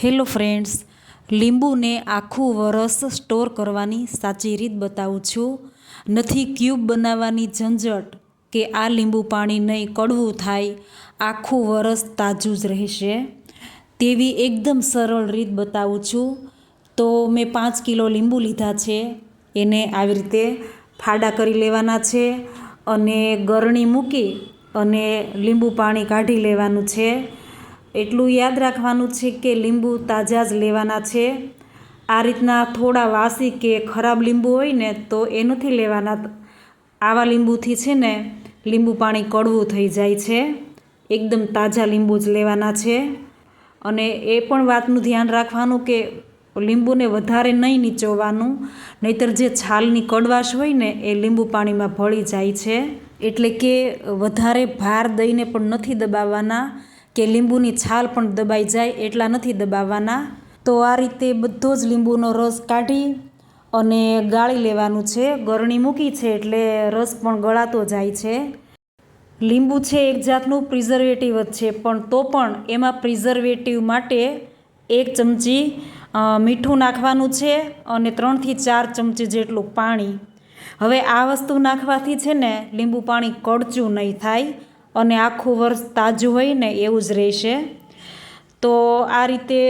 Hello friends, લીંબુને આખું વરસ store કરવાની સાચી રીત બતાવું છું. નથી ક્યુબ બનાવવાની ઝંઝટ કે આ લીંબુ પાણી નહીં કડવું થાય, આખું વરસ તાજું જ રહેશે તેવી એકદમ સરળ રીત બતાવું છું. તો મેં 5 કિલો લીંબુ લીધા છે. એને આવી રીતે ફાડા કરી લેવાના છે અને ગરણી મૂકી અને લીંબુ પાણી કાઢી લેવાનું છે. એટલું યાદ રાખવાનું છે કે લીંબુ તાજા જ લેવાના છે. આ રીતના થોડા વાસી કે ખરાબ લીંબુ હોય ને તો એ નથી લેવાના. આવા લીંબુથી છે ને લીંબુ પાણી કડવું થઈ જાય છે. એકદમ તાજા લીંબુ જ લેવાના છે. અને એ પણ વાતનું ધ્યાન રાખવાનું કે લીંબુને વધારે નહીં નીચોવવાનું, નહીંતર જે છાલની કડવાશ હોય ને એ લીંબુ પાણીમાં ભળી જાય છે. એટલે કે વધારે ભાર દઈને પણ નથી દબાવવાના કે લીંબુની છાલ પણ દબાઈ જાય એટલા નથી દબાવવાના. તો આ રીતે બધો જ લીંબુનો રસ કાઢી અને ગાળી લેવાનું છે. ગરણી મૂકી છે એટલે રસ પણ ગળાતો જાય છે. લીંબુ છે એક જાતનું પ્રિઝર્વેટિવ જ છે, પણ તો પણ એમાં પ્રિઝર્વેટિવ માટે 1 ચમચી મીઠું નાખવાનું છે અને 3 થી 4 ચમચી જેટલું પાણી. હવે આ વસ્તુ નાખવાથી છે ને લીંબુ પાણી કડચું નહીં થાય અને આખું વર્ષ તાજું હોય ને એવું જ રહેશે. તો આ રીતે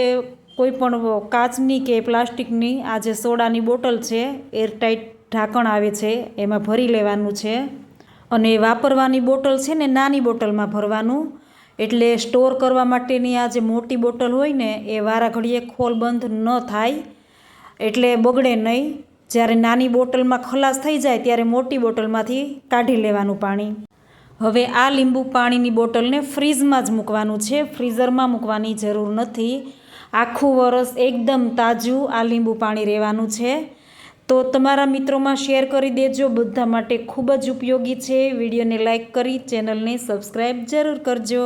કોઈ પણ કાચની કે પ્લાસ્ટિકની આ જે સોડાની બોટલ છે, એરટાઈટ ઢાંકણ આવે છે એમાં ભરી લેવાનું છે. અને વાપરવાની બોટલ છે ને નાની બોટલમાં ભરવાનું. એટલે સ્ટોર કરવા માટેની આ જે મોટી બોટલ હોય ને એ વારા ઘડીએ ખોલ બંધ ન થાય, એટલે બગડે નહીં. જ્યારે નાની બોટલમાં ખલાસ થઈ જાય ત્યારે મોટી બોટલમાંથી કાઢી લેવાનું પાણી. હવે આ લીંબુ પાણીની બોટલને ફ્રીઝમાં જ મૂકવાનું છે, ફ્રીઝરમાં મૂકવાની જરૂર નથી. આખું વરસ એકદમ તાજું આ લીંબુ પાણી રહેવાનું છે. તો તમારા મિત્રોમાં શેર કરી દેજો, બધા માટે ખૂબ જ ઉપયોગી છે. વિડીયોને લાઈક કરી ચેનલને સબસ્ક્રાઈબ જરૂર કરજો.